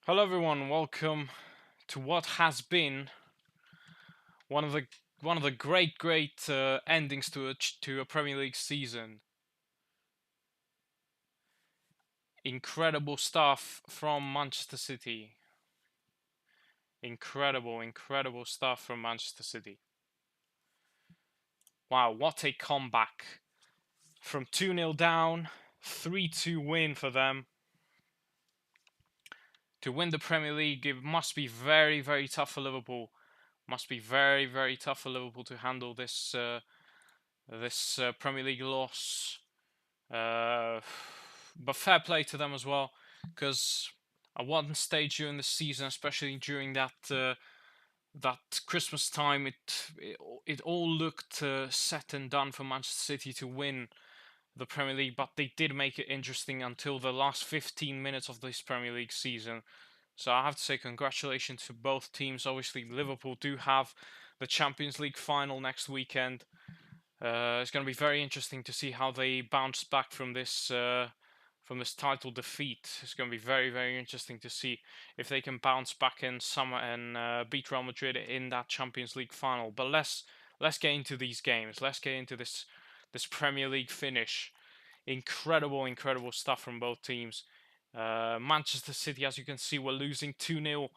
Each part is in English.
Hello everyone, welcome to what has been one of the great endings to a Premier League season. Incredible stuff from Manchester City. Incredible stuff from Manchester City. Wow, what a comeback. From 2-0 down, 3-2 win for them. To win the Premier League, it must be very tough for Liverpool. Must be very tough for Liverpool to handle this Premier League loss. But fair play to them as well, because at one stage during the season, especially during that Christmas time, it all looked set and done for Manchester City to win the Premier League, but they did make it interesting until the last 15 minutes of this Premier League season. So I have to say congratulations to both teams. Obviously, Liverpool do have the Champions League final next weekend. It's going to be very interesting to see how they bounce back from this title defeat. It's going to be very interesting to see if they can bounce back in summer and beat Real Madrid in that Champions League final. But let's get into these games. Let's get into this Premier League finish. Incredible stuff from both teams. Manchester City, as you can see, were losing 2-0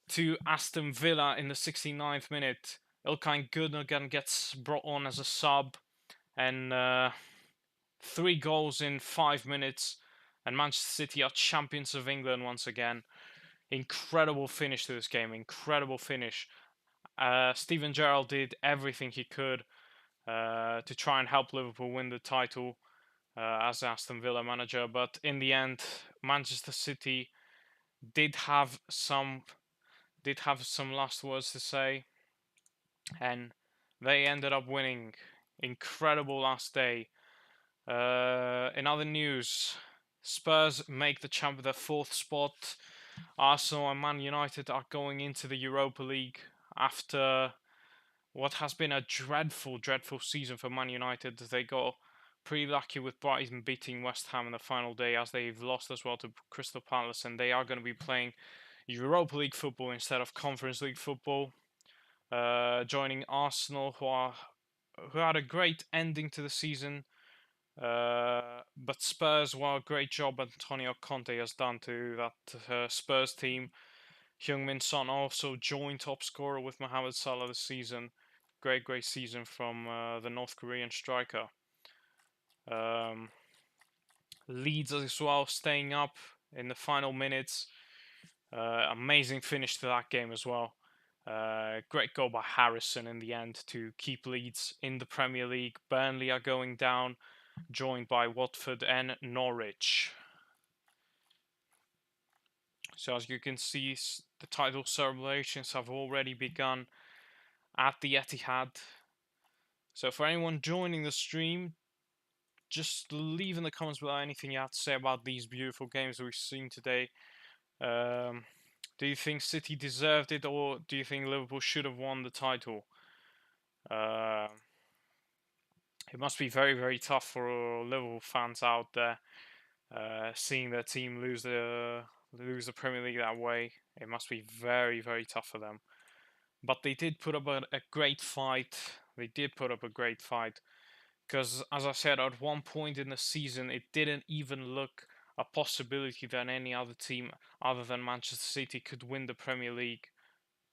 to Aston Villa in the 69th minute. Ilkay Gundogan gets brought on as a sub, and 3 goals in 5 minutes, and Manchester City are champions of England once again. Incredible finish to this game. Incredible finish. Steven Gerrard did everything he could to try and help Liverpool win the title as Aston Villa manager, but in the end, Manchester City did have some last words to say, and they ended up winning. Incredible last day. In other news, Spurs make the fourth spot. Arsenal and Man United are going into the Europa League after what has been a dreadful season for Man United. They got pretty lucky with Brighton beating West Ham in the final day, as they've lost as well to Crystal Palace, and they are going to be playing Europa League football instead of Conference League football. Joining Arsenal, who had a great ending to the season. But Spurs, well, a great job Antonio Conte has done to that Spurs team. Heung-min Son also joined top scorer with Mohamed Salah this season. Great season from the North Korean striker. Leeds as well, staying up in the final minutes. Amazing finish to that game as well. Great goal by Harrison in the end to keep Leeds in the Premier League. Burnley are going down, joined by Watford and Norwich. So as you can see, the title celebrations have already begun at the Etihad. So for anyone joining the stream, just leave in the comments below anything you have to say about these beautiful games we've seen today. Do you think City deserved it, or do you think Liverpool should have won the title? It must be very tough for Liverpool fans out there, seeing their team lose the Premier League that way. It must be very tough for them. But they did put up a great fight. They did put up a great fight. Because, as I said, at one point in the season, it didn't even look a possibility that any other team other than Manchester City could win the Premier League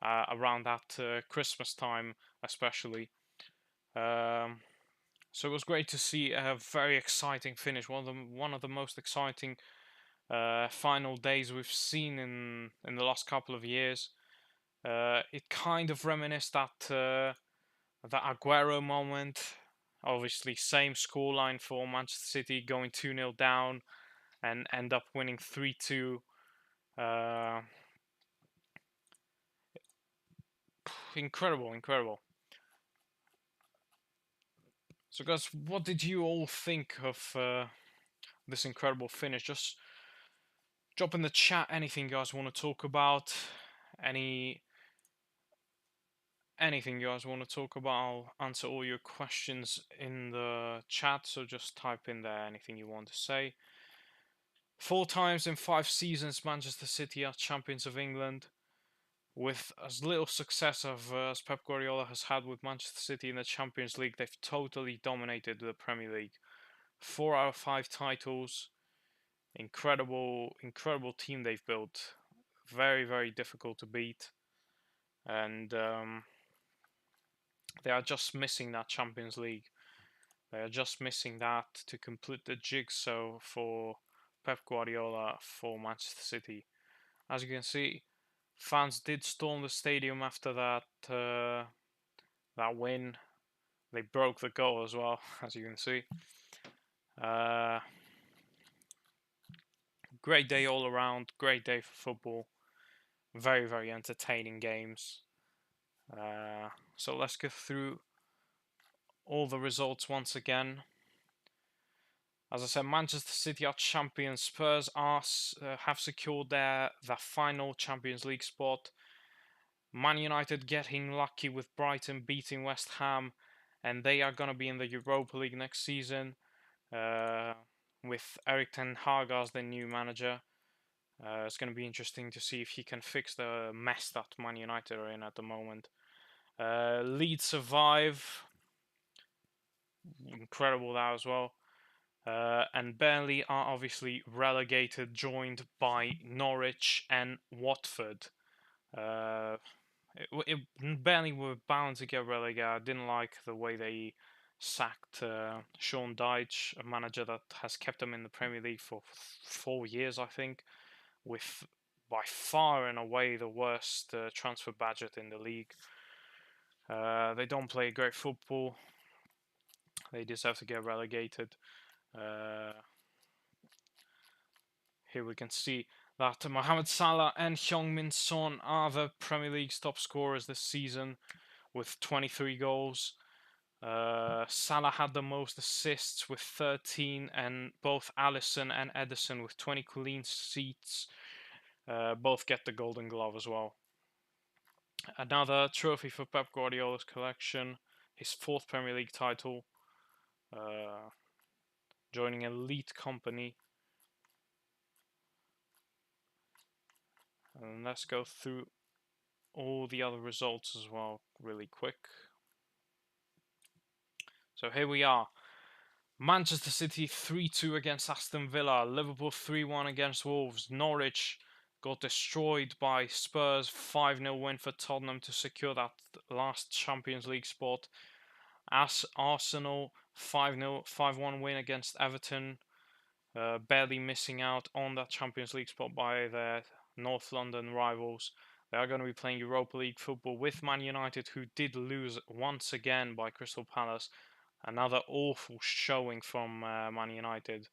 around that Christmas time, especially. So it was great to see a very exciting finish. One of the most exciting final days we've seen in the last couple of years. It kind of reminisced that Aguero moment. Obviously, same scoreline for Manchester City, going 2-0 down and end up winning 3-2. Incredible. So, guys, what did you all think of this incredible finish? Just drop in the chat anything you guys want to talk about. Anything you guys want to talk about, I'll answer all your questions in the chat, so just type in there anything you want to say. 4 times in 5 seasons, Manchester City are champions of England. With as little success as Pep Guardiola has had with Manchester City in the Champions League, they've totally dominated the Premier League. 4 out of 5 titles. Incredible team they've built. Very, very difficult to beat. And they are just missing that Champions League. They are just missing that to complete the jigsaw for Pep Guardiola for Manchester City. As you can see, fans did storm the stadium after that win. They broke the goal as well, as you can see. Great day all around. Great day for football. Very, very entertaining games. So let's go through all the results once again. As I said, Manchester City are champions. Spurs have secured their final Champions League spot. Man United getting lucky with Brighton beating West Ham, and they are going to be in the Europa League next season with Erik ten Hag as the new manager. It's going to be interesting to see if he can fix the mess that Man United are in at the moment. Leeds survive. Incredible that as well. And Burnley are obviously relegated, joined by Norwich and Watford. Burnley were bound to get relegated. I didn't like the way they sacked Sean Dyche, a manager that has kept them in the Premier League for 4 years, I think, with by far and away the worst transfer budget in the league. They don't play great football. They deserve to get relegated. Here we can see that Mohamed Salah and Heung-min Son are the Premier League's top scorers this season with 23 goals. Salah had the most assists with 13, and both Alisson and Ederson with 20 clean sheets both get the Golden Glove as well. Another trophy for Pep Guardiola's collection, his 4th Premier League title, joining an elite company. And let's go through all the other results as well really quick. So here we are. Manchester City 3-2 against Aston Villa, Liverpool 3-1 against Wolves, Norwich got destroyed by Spurs, 5-0 win for Tottenham to secure that last Champions League spot. Arsenal 5-1 win against Everton, barely missing out on that Champions League spot by their North London rivals. They are going to be playing Europa League football with Man United, who did lose once again by Crystal Palace. Another awful showing from Man United.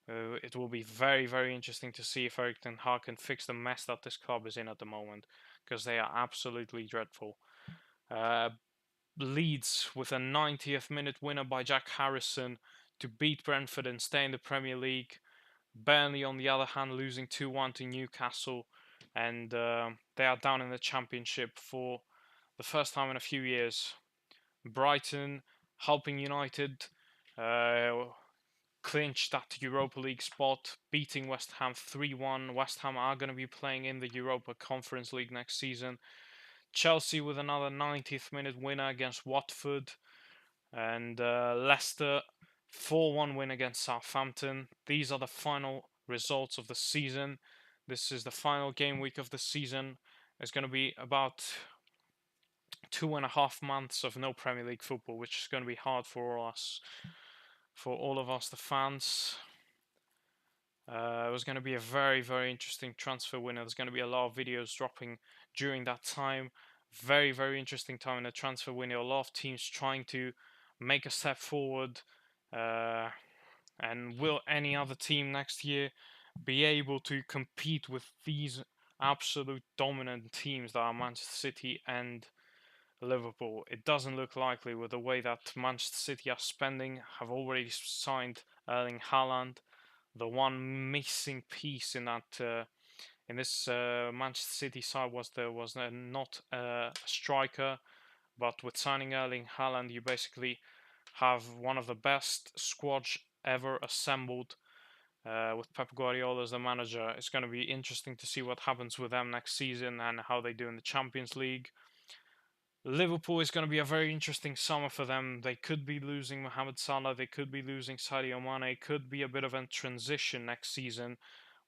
It will be very, very interesting to see if Erik ten Hag can fix the mess that this club is in at the moment, because they are absolutely dreadful. Leeds with a 90th minute winner by Jack Harrison to beat Brentford and stay in the Premier League. Burnley, on the other hand, losing 2-1 to Newcastle, and they are down in the Championship for the first time in a few years. Brighton helping United clinch that Europa League spot, beating West Ham 3-1. West Ham are going to be playing in the Europa Conference League next season. Chelsea with another 90th minute winner against Watford, and Leicester 4-1 win against Southampton. These are the final results of the season. This is the final game week of the season. It's going to be about 2.5 months of no Premier League football, which is going to be hard for all of us, the fans. It was going to be a very, very interesting transfer window. There's going to be a lot of videos dropping during that time. Very, very interesting time in the transfer window. A lot of teams trying to make a step forward. And will any other team next year be able to compete with these absolute dominant teams that are Manchester City and Liverpool? It doesn't look likely with the way that Manchester City are spending. Have already signed Erling Haaland, the one missing piece in that in this Manchester City side was not a striker, but with signing Erling Haaland, you basically have one of the best squads ever assembled. with Pep Guardiola as the manager. It's going to be interesting to see what happens with them next season and how they do in the Champions League. Liverpool is going to be a very interesting summer for them. They could be losing Mohamed Salah, they could be losing Sadio Mane. It could be a bit of a transition next season.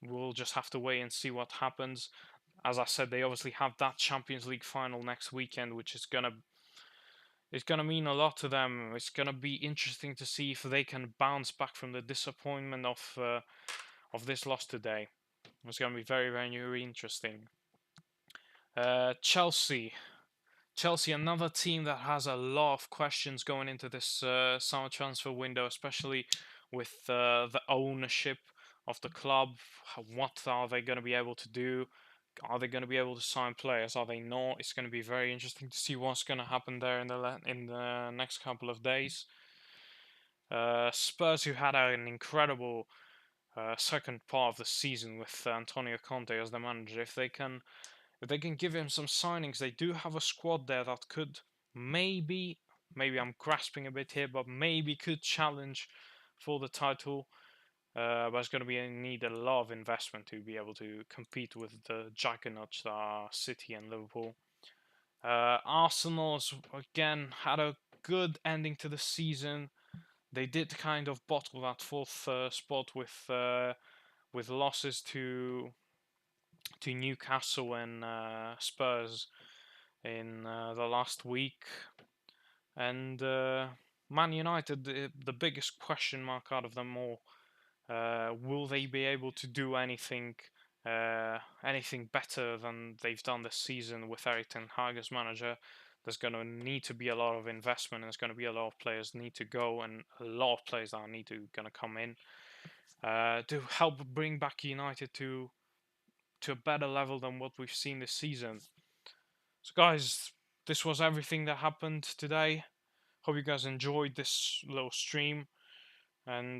We'll just have to wait and see what happens. As I said, they obviously have that Champions League final next weekend, which is gonna mean a lot to them. It's gonna be interesting to see if they can bounce back from the disappointment of this loss today. It's gonna be very, very interesting. Chelsea. Chelsea, another team that has a lot of questions going into this summer transfer window, especially with the ownership of the club. What are they going to be able to do? Are they going to be able to sign players? Are they not? It's going to be very interesting to see what's going to happen there in the next couple of days. Spurs, who had an incredible second part of the season with Antonio Conte as the manager, if they can give him some signings, they do have a squad there that could maybe I'm grasping a bit here, but maybe could challenge for the title. But it's going to need a lot of investment to be able to compete with the juggernauts that are City and Liverpool. Arsenal again had a good ending to the season. They did kind of bottle that fourth spot with losses to Newcastle and Spurs in the last week, and Man United, the biggest question mark out of them all. Will they be able to do anything better than they've done this season with Erik ten Hag as manager? There's going to need to be a lot of investment. There's going to be a lot of players need to go, and a lot of players that need to going to come in to help bring back United to a better level than what we've seen this season. So, guys, this was everything that happened today. Hope you guys enjoyed this little stream, and